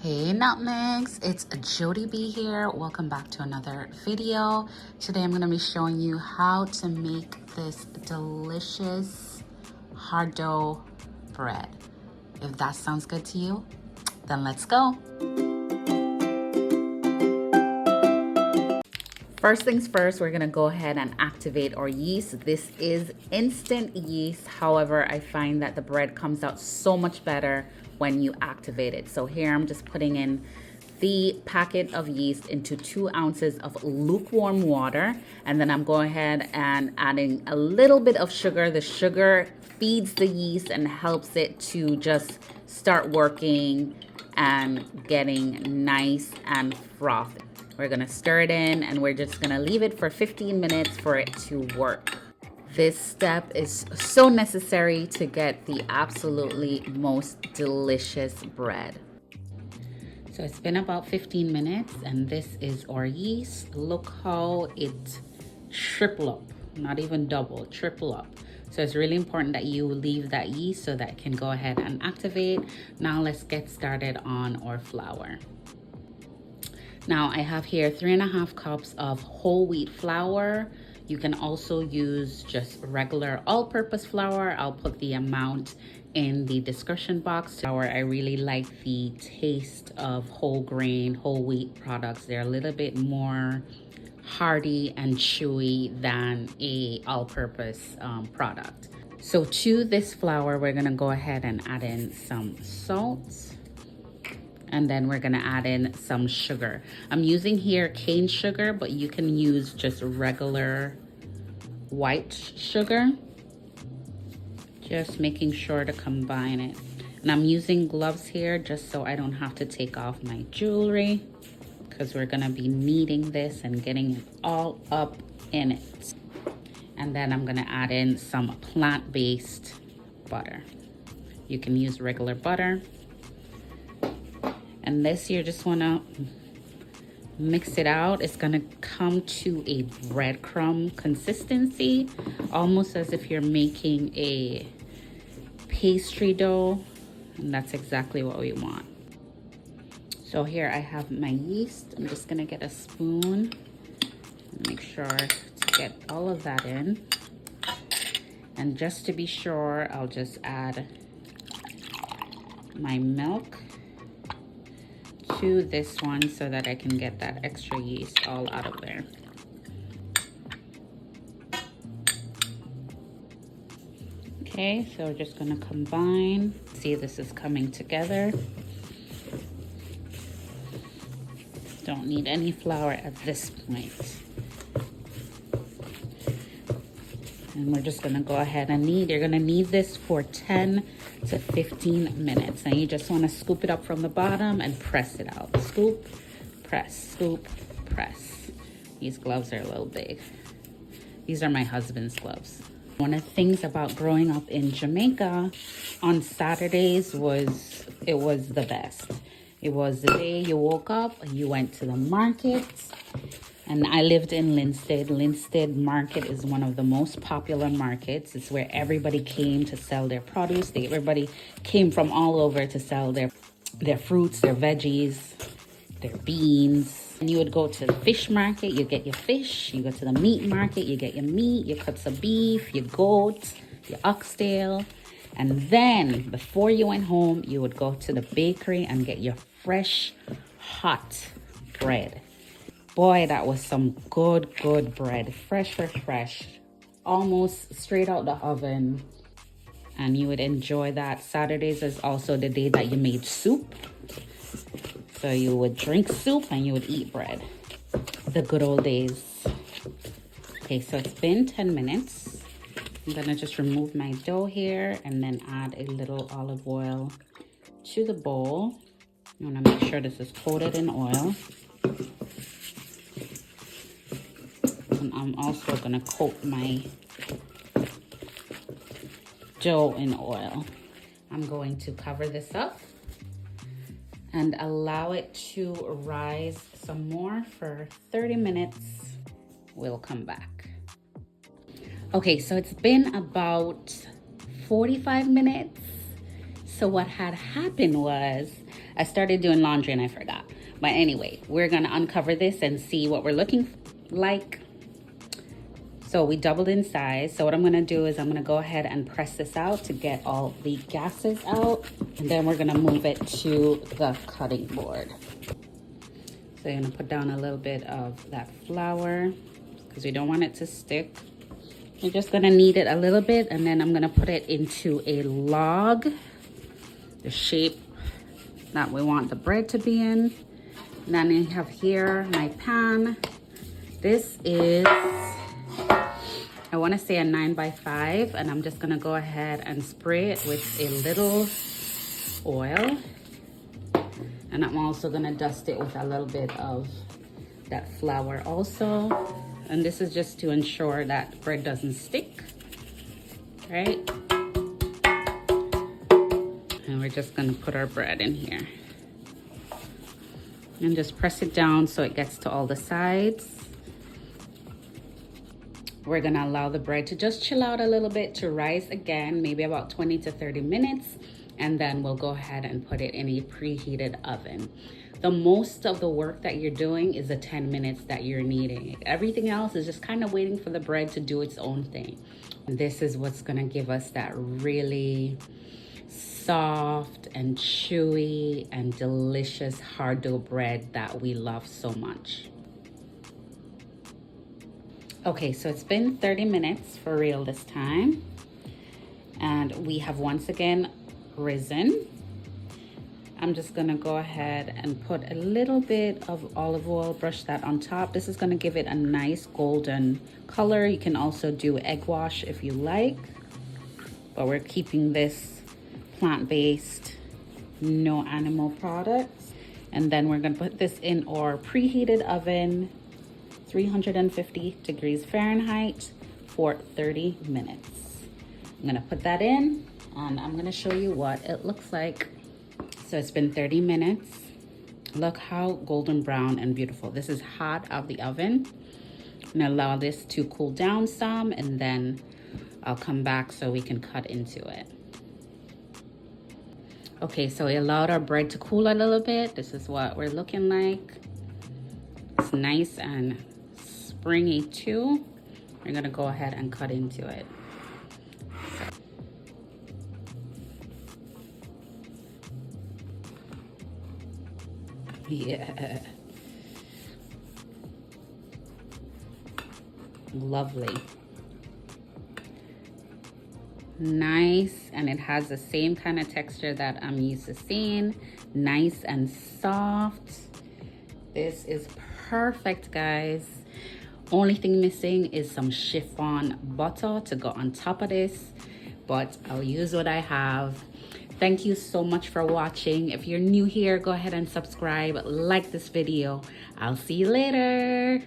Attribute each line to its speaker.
Speaker 1: Hey Nutmegs, it's Jody B here. Welcome back to another video. Today I'm going to be showing you how to make this delicious Hardough bread. If that sounds good to you, then let's go. First things first, we're gonna go ahead and activate our yeast. This is instant yeast. However, I find that the bread comes out so much better when you activate it. So here I'm just putting in the packet of yeast into 2 ounces of lukewarm water. And then I'm going ahead and adding a little bit of sugar. The sugar feeds the yeast and helps it to just start working and getting nice and frothy. We're gonna stir it in and we're just gonna leave it for 15 minutes for it to work. This step is so necessary to get the absolutely most delicious bread. So it's been about 15 minutes and this is our yeast. Look how it triple up, not even double, triple up. So it's really important that you leave that yeast so that it can go ahead and activate. Now let's get started on our flour. Now I have here 3.5 cups of whole wheat flour. You can also use just regular all-purpose flour. I'll put the amount in the description box. I really like the taste of whole grain, whole wheat products. They're a little bit more hearty and chewy than a all-purpose product. So to this flour, we're gonna go ahead and add in some salt. And then we're gonna add in some sugar. I'm using here cane sugar, but you can use just regular white sugar. Just making sure to combine it. And I'm using gloves here just so I don't have to take off my jewelry because we're gonna be kneading this and getting it all up in it. And then I'm gonna add in some plant-based butter. You can use regular butter. And this, you just wanna mix it out. It's gonna come to a breadcrumb consistency, almost as if you're making a pastry dough. And that's exactly what we want. So here I have my yeast. I'm just gonna get a spoon and make sure to get all of that in. And just to be sure, I'll just add my milk to this one so that I can get that extra yeast all out of there. Okay, so we're just gonna combine. See, this is coming together. Don't need any flour at this point. And we're just gonna go ahead and knead. You're gonna knead this for 10 to 15 minutes. And you just wanna scoop it up from the bottom and press it out. Scoop, press, scoop, press. These gloves are a little big. These are my husband's gloves. One of the things about growing up in Jamaica, on Saturdays it was the best. It was the day you woke up, you went to the market. And I lived in Linstead. Linstead Market is one of the most popular markets. It's where everybody came to sell their produce. Everybody came from all over to sell their fruits, their veggies, their beans. And you would go to the fish market, you get your fish. You go to the meat market, you get your meat, your cuts of beef, your goat, your oxtail. And then before you went home, you would go to the bakery and get your fresh, hot bread. Boy, that was some good bread. Fresh, almost straight out the oven. And you would enjoy that. Saturdays is also the day that you made soup. So you would drink soup and you would eat bread. The good old days. Okay, so it's been 10 minutes. I'm gonna just remove my dough here and then add a little olive oil to the bowl. You wanna make sure this is coated in oil. I'm also gonna coat my dough in oil. I'm going to cover this up and allow it to rise some more for 30 minutes. We'll come back. Okay, so it's been about 45 minutes. So what had happened was I started doing laundry and I forgot. But anyway, we're gonna uncover this and see what we're looking like. So we doubled in size. So what I'm gonna do is I'm gonna go ahead and press this out to get all the gases out. And then we're gonna move it to the cutting board. So you're gonna put down a little bit of that flour because we don't want it to stick. You're just gonna knead it a little bit, and then I'm gonna put it into a log, the shape that we want the bread to be in. And then I have here my pan. This is, I wanna say a 9x5, and I'm just gonna go ahead and spray it with a little oil. And I'm also gonna dust it with a little bit of that flour also. And this is just to ensure that bread doesn't stick, right? And we're just gonna put our bread in here. And just press it down so it gets to all the sides. We're gonna allow the bread to just chill out a little bit, to rise again, maybe about 20 to 30 minutes. And then we'll go ahead and put it in a preheated oven. The most of the work that you're doing is the 10 minutes that you're kneading. Everything else is just kind of waiting for the bread to do its own thing. And this is what's gonna give us that really soft and chewy and delicious Hardough bread that we love so much. Okay, so it's been 30 minutes for real this time. And we have once again risen. I'm just gonna go ahead and put a little bit of olive oil, brush that on top. This is gonna give it a nice golden color. You can also do egg wash if you like, but we're keeping this plant-based, no animal products. And then we're gonna put this in our preheated oven, 350 degrees Fahrenheit for 30 minutes. I'm gonna put that in and I'm gonna show you what it looks like. So it's been 30 minutes. Look how golden brown and beautiful. This is hot out of the oven. I'm gonna allow this to cool down some, and then I'll come back so we can cut into it. Okay, so we allowed our bread to cool a little bit. This is what we're looking like. It's nice and springy too. We're gonna go ahead and cut into it. Yeah, lovely, nice, and it has the same kind of texture that I'm used to seeing. Nice and soft. This is perfect, guys. Only thing missing is some chiffon butter to go on top of this, but I'll use what I have. Thank you so much for watching. If you're new here, go ahead and subscribe, like this video. I'll see you later.